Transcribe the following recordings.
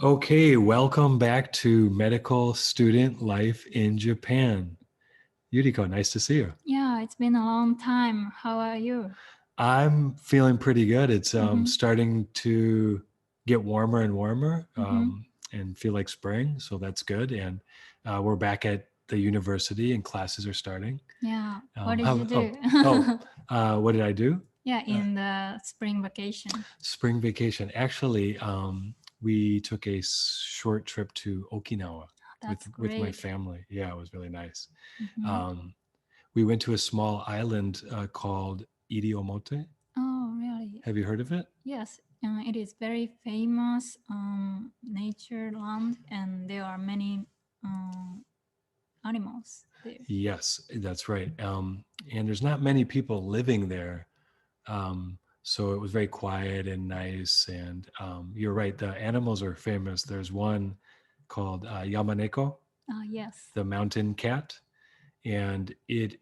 Okay, welcome back to Medical Student Life in Japan. Yuriko, nice to see you. Yeah, it's been a long time. How are you? I'm feeling pretty good. It's Mhm. starting to get warmer and warmer Mhm. and feel like spring, so that's good. And we're back at the university and classes are starting. Yeah. What Um, did how, you oh, do? what did I do? Yeah, Uh, in the spring vacation. Spring vacation. Actually, we took a short trip to Okinawa with That's with my great. family. Yeah, it was really nice. Mhm. Um, we went to a small island called Iriomote. Oh, really? Have you heard of it? Yes. It is very famous nature land, and there are many animals there. Yes, that's right. And there's not many people living there. So it was very quiet and nice. And you're right, the animals are famous. There's one called yamaneko, Yes. the mountain cat. And it,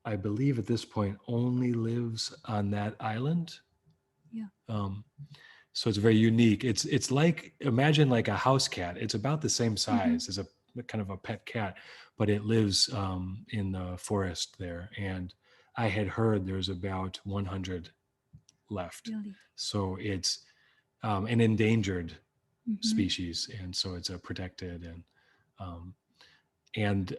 I believe at this point, only lives on that island. Yeah. Um, so it's very unique. It's like, imagine like a house cat. It's about the same Mhm. size as a kind of a pet cat, but it lives in the forest there. And I had heard there's about 100 left. Really. So it's an endangered Mhm. species, and so it's a protected um, and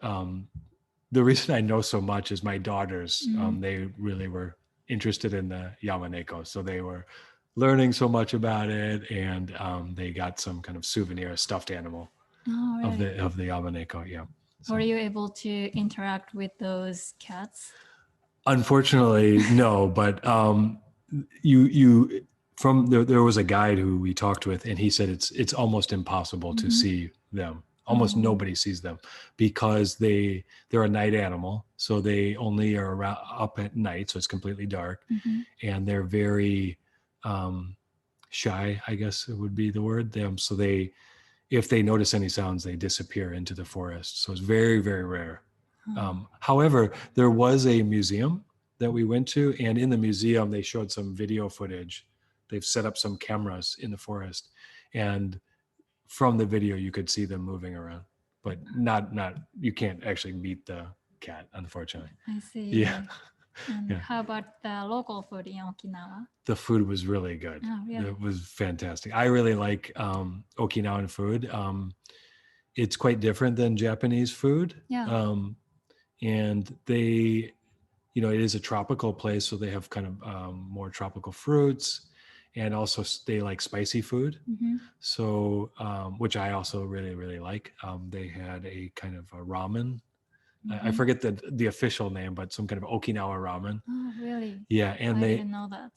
the reason I know so much is my daughters. Mhm. They really were interested in the yamaneko, so they were learning so much about it, and they got some kind of souvenir, a stuffed animal Oh, really? of the yamaneko. Yeah. Were So you able to interact with those cats? unfortunately, no. But you from there was a guide who we talked with, and he said it's almost impossible to Mhm. see them. Almost Oh. nobody sees them because they're a night animal, so they only are around, up at night, so it's completely dark, Mhm. and they're very um, shy, I guess it would be the word. Them, so they, if they notice any sounds, they disappear into the forest. So it's very, very rare. Oh. However, there was a museum that we went to, and in the museum, they showed some video footage. They've set up some cameras in the forest, and from the video, you could see them moving around, but not you can't actually meet the cat, unfortunately. I see. Yeah, And yeah. how about the local food in Okinawa? The food was really good. Oh, really? It was fantastic. I really like Okinawan food. It's quite different than Japanese food. Yeah. And they, it is a tropical place, so they have kind of more tropical fruits, and also they like spicy food. Mm-hmm. So, which I also really, really like. They had a kind of a ramen. I Mm-hmm. forget the official name, but some kind of Okinawa ramen. Oh, really? Yeah, and I they. didn't know that.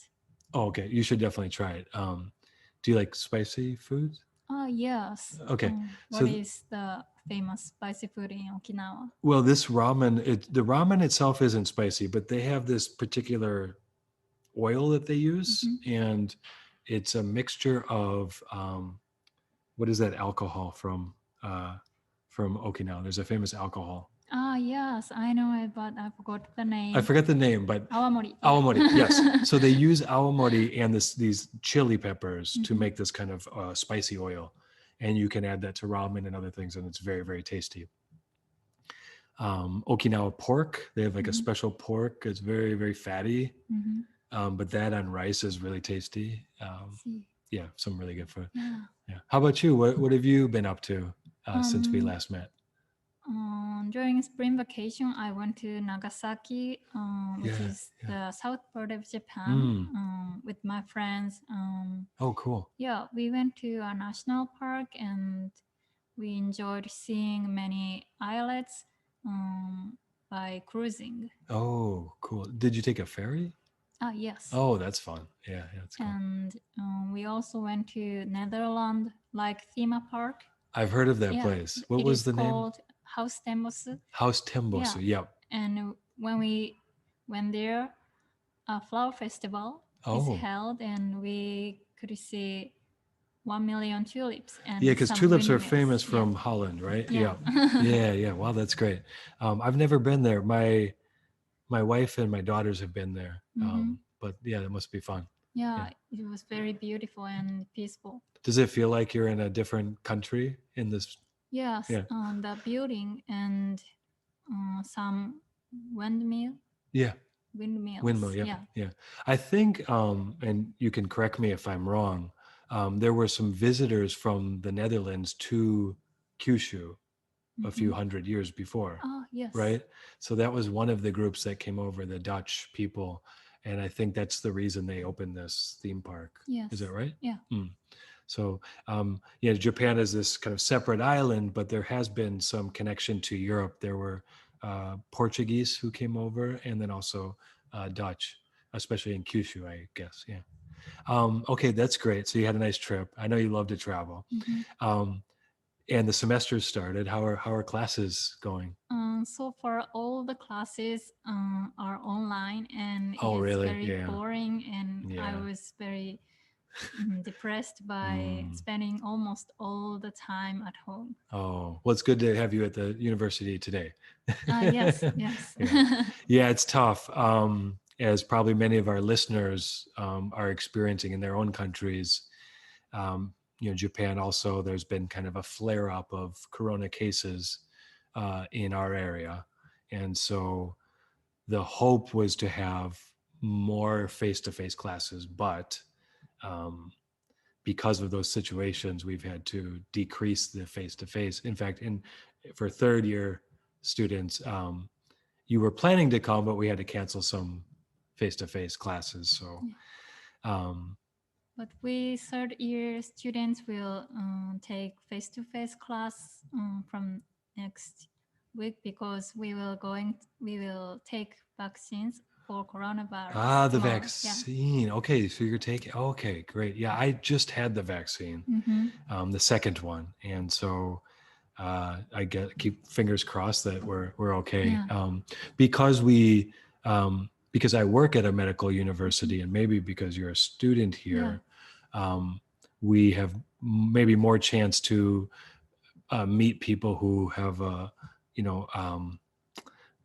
Oh, okay, you should definitely try it. Do you like spicy foods? Oh, yes. Okay, What so is the famous spicy food in Okinawa? well, this ramen, the ramen itself isn't spicy, but they have this particular oil that they use, Mm-hmm. and it's a mixture of what is that alcohol from Okinawa? There's a famous alcohol. Ah, yes, I know it, but I forgot the I name. forget the name, but Awamori. awamori. Yes. Yeah. So they use awamori and these chili peppers to Mm-hmm. make this kind of spicy oil, and you can add that to ramen and other things, and it's very, very tasty. Okinawa pork. They have like a Mm-hmm. special pork. It's very, very fatty. Mm-hmm. But that on rice is really tasty. See. Yeah, some really good food. Yeah. Yeah. How about you? What have you been up to since we Um, last met? During spring vacation, I went to Nagasaki, which Yeah. is Yeah. the south part of Japan, Mm. with my friends. Oh, cool. Yeah, we went to a national park and we enjoyed seeing many islets by cruising. Oh, cool. Did you take a ferry? Ah, yes. Oh, that's fun. Yeah, yeah, that's cool. And we also went to Netherlands, like theme park. I've heard of that Yeah, place. What it was is the name? called Huis Ten Bosch. Huis Ten Yeah, Bosch. Yep. and when we went there, a flower festival is Oh, held, and we could see 1 million tulips yeah, and because some tulips are windmills. famous Yeah, from Holland, right? yeah. Yeah. Yeah, yeah. Wow, that's great. I've never been there. My wife and my daughters have been there. Mm-hmm. But yeah, that must be fun. Yeah, Yeah. it was very beautiful and peaceful. Does it feel like you're in a different country in this? Yes, Yeah. the building and some windmill Yeah. Windmill. windmills. Yep. Yeah. Yeah. I think, and you can correct me if I'm wrong. There were some visitors from the Netherlands to Kyushu a few Mhm. hundred years before, Oh yes. right? So that was one of the groups that came over, the Dutch people, and I think that's the reason they opened this theme park. Is that Yes. right? Yeah. Mm. So, yeah, Japan is this kind of separate island, but there has been some connection to Europe. There were Portuguese who came over, and then also Dutch, especially in Kyushu, I guess. Yeah. Okay, that's great. So you had a nice trip. I know you love to travel. Mhm. Um, and the semester started. How are classes going? So far, all the classes are online, and it Oh, is really? very Yeah. boring. And I Yeah. was very depressed by Mm. spending almost all the time at home. Oh, well, it's good to have you at the university today. Yes, yes. Yeah. Yeah, it's tough. As probably many of our listeners are experiencing in their own countries. Japan also, there's been kind of a flare up of corona cases in our area. And so the hope was to have more face-to-face classes, but um, because of those situations, we've had to decrease the face-to-face. In fact, for third year students, you were planning to come, but we had to cancel some face-to-face classes. So, Yeah. um, But we third year students will take face to face class from next week because we will take vaccines for coronavirus the tomorrow. Yeah. vaccine. Okay, so you're taking. Okay, great. Yeah, I just had the vaccine, Mm-hmm. the second one, and so I keep fingers crossed that we're okay. Yeah. Because because I work at a medical university, and maybe because you're a student Yeah. here, um, we have maybe more chance to meet people who have you know um,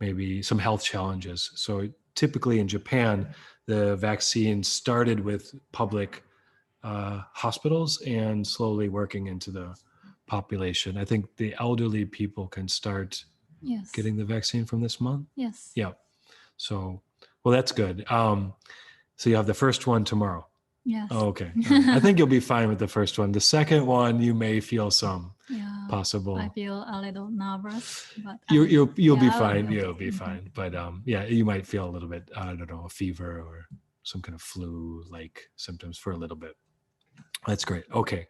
maybe some health challenges. So typically in Japan, the vaccine started with public hospitals and slowly working into the population. I think the elderly people can start Yes. getting the vaccine from this month. Yes. Yeah. So, well, that's good. So you have the first one tomorrow. Yes. Oh, okay. All right. I think you'll be fine with the first one. The second one, you may feel some Yeah. I possible. feel a little nervous, but You'll be yeah, I will fine. be You'll okay. be fine. But yeah, you might feel a little bit. I don't know, a fever or some kind of flu-like symptoms for a little bit. That's great. Okay.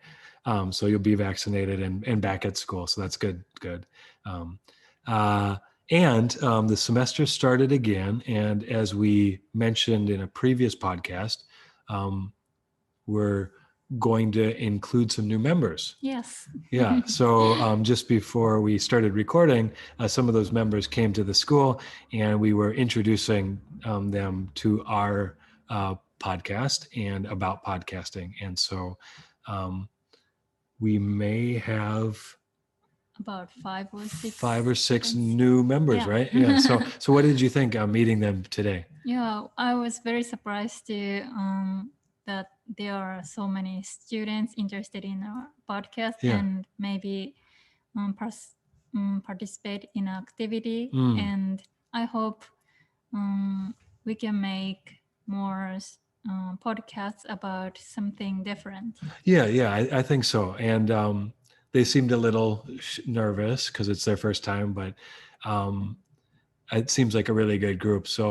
So you'll be vaccinated and back at school. So that's good. Good. Um, uh, and the semester started again. And as we mentioned in a previous podcast, um, we're going to include some new members. Yes. Yeah. So just before we started recording, some of those members came to the school and we were introducing them to our podcast and about podcasting. And so um, we may have About five or six students. new members, Yeah. right? Yeah. So what did you think meeting them today? Yeah, I was very surprised to that there are so many students interested in our podcast Yeah. and maybe participate in activity. Mm. And I hope we can make more podcasts about something different. Yeah, I think so. And they seemed a little nervous because it's their first time, but um, it seems like a really good group. So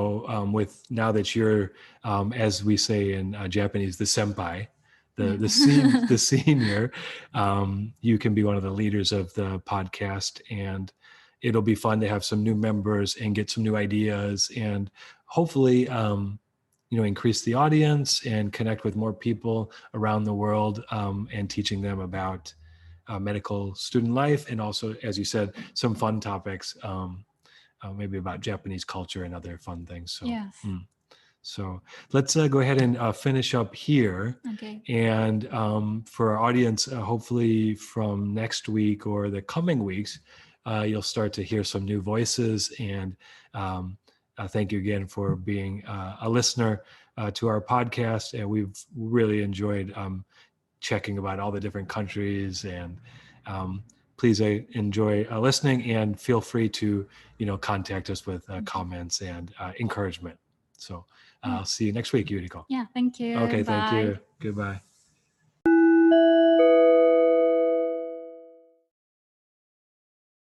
with now that you're, as we say in Japanese, the senpai, Yeah. the senior, you can be one of the leaders of the podcast, and it'll be fun to have some new members and get some new ideas, and hopefully, increase the audience and connect with more people around the world, and teaching them about medical student life, and also, as you said, some fun topics. Maybe about Japanese culture and other fun things. So, Yes. so let's go ahead and finish up here. Okay. And for our audience, hopefully from next week or the coming weeks, you'll start to hear some new voices. And thank you again for being a listener. to our podcast, and we've really enjoyed checking about all the different countries. And please enjoy listening, and feel free to contact us with comments and encouragement. So I'll see you next week, Yuriko. Yeah, thank you. Okay, thank Bye. you. Goodbye.